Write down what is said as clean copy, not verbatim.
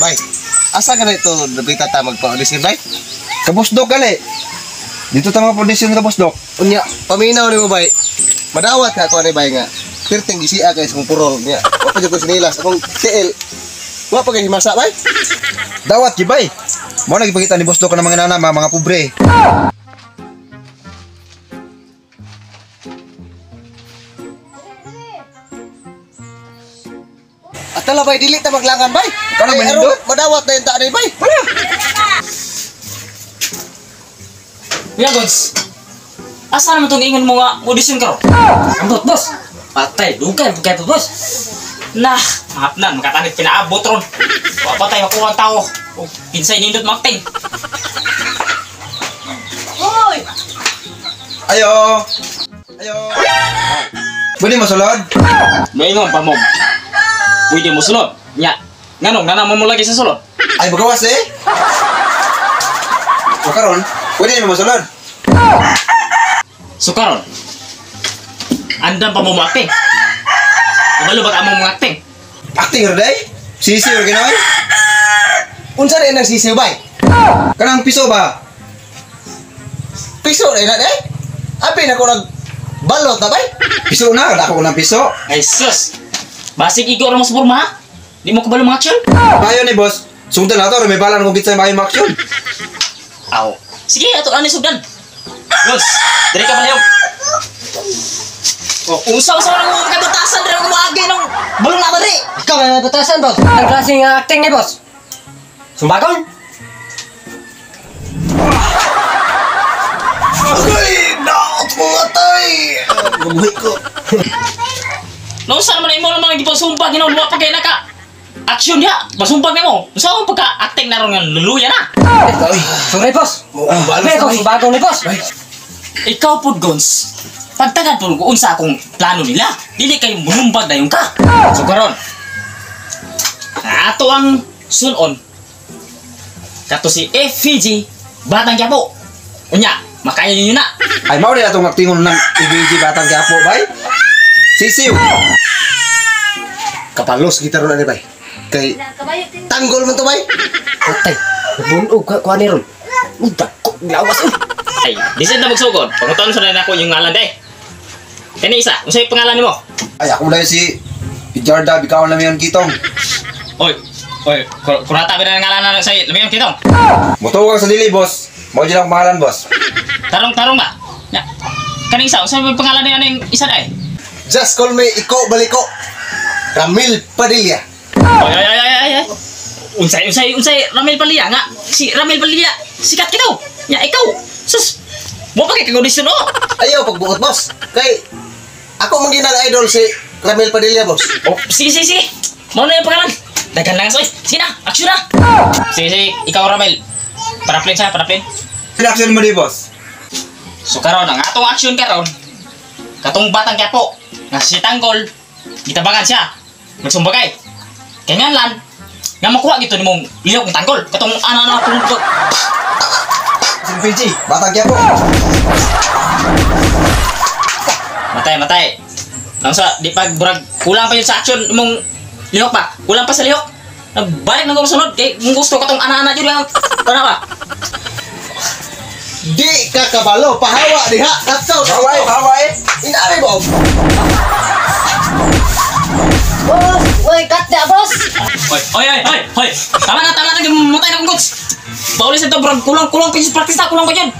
Bay, asa ka na ito nabita ta magpa-audition, bay? Kabusdok gali. Dito ta mga production kabusdok. Unya, paminaw ni mo, bay. Madawat ka ako ni bay nga. Pirting gisia kay sa purol niya. Wa pa jud ko sinilas akong TL. Wa pa kay himasa, bay. Dawat gibay. Mo nagipakita ni Busdok ng mga nana mga pobre. Atala bay dili ta maglangan, bay. Kana Ay, manindo? aron, madawat na yung taanay, bay. Kuya Gons, asa naman itong ingon mo nga audition ka ro? Ambot, boss. Patay, dugay po, boss. Nah, mahapnan, makatanit pinaabot ron. Patay, makuha ang tao. O, pinsay nindot makting. Hoy! Ayo. Ayo. Pwede mo sulod? Maingon pa mo. Pwede mo sulod. Nya, nganong, nanaman mo lagi sa sulod. Ay bagawas eh. O karon, pwede mo sulod. So karon, andan pa mo mo acting. Kabalo ba ka mo mo acting? Acting ra day? Sisi ra ginawa? Unsa rin ang sisiw, bay? Kanang piso ba? Piso rin na, eh? Apin ako balot na, bay? Piso na, dako ko ng piso. Ay sus! Basig ikaw na mo sa forma ha? Di mo kabalo mga action? Payo ni boss. Sugdan na to, may balan kung kitsa maayong action. Aw. Sige, ato ani sugdan. Gons, diri ka palihog. Oh, usaw-usaw lang mo katutasan diri mo agi nang balong na diri. Ikaw may matutasan, boss. Ang klaseng acting ni boss. Sumbagon? Ay, naot mo matay! Gumuhi ko. Nung saan man imo lang mga gipasumpag ginaw mo pa kay naka action dia, masumpag nimo. Usa mo pagka-acting na ron nga luluya na. Ay, Sorry, boss. balas Pero bay. sumbagon ni boss. Ikaw pud Gons. Pagtagad po kung unsa akong plano nila, dili kay mulumbag dayon ka. So karon. Ato ang sunon. Kato si FVG Batang Quiapo. Unya, makaya ninyo na. Ay mao na itong actingon ng IBG Batang Quiapo, bay. Sisiw. Kapalos kita ron, bay. Kay, tanggol man to, bay. Patay. Nabunog ka kuha ni ron. Udak ko. Lawas. Ay, disid na magsugod. Pangutan sa na ako yung ngalan day. Kani isa, unsay pangalan nimo? Ay ako na si Pijarda, bikaw na miyon kitong. Oy, kurata ba na ngalan na sa lamiyon kitong? Motuwag sa dili, boss. Mao dyan ang pangalan, boss. Tarong ba? Ya. Kani isa, unsay pangalan ni aning isa day? Just call me Iko Baliko. Ramil Padilla. Ay. Unsay Ramil Padilla nga. Si Ramil Padilla, sikat kitaw. Ya ikaw. Sus. Mo pa kay audition oh. Ayaw, pagbuot, boss. Kay, ako mong ginang idol si Ramil Padilla, boss. Oh, sige. Mao na yung pangalan. Dagan lang soy. Sige na, action na. Sige, ikaw Ramil. Paraplin. Reaction mo di, boss. So karon ang atong action karon. Katong Batang Quiapo nga si Tanggol, gitabangan siya. Magsumbagay. Kaya nga lan, nga makuha gito nimong lihok ng Tanggol. Katong ana kung Si PG, Batang Quiapo. matay. Nang sa di pag burag kulang pa yun sa action mong lihok pa. Kulang pa sa lihok. Nagbalik na ko sunod kay mong gusto katong ana jud ang ano ba? Di ka kabalo, pahawa diha. Katsaw. Baway. Inaari mo. Boss! Uy, cut na, boss! Hoy. Tama na, mutay na kong goods. Paulis ito, bro. Kulang pa yung practice na, kulang pa yun.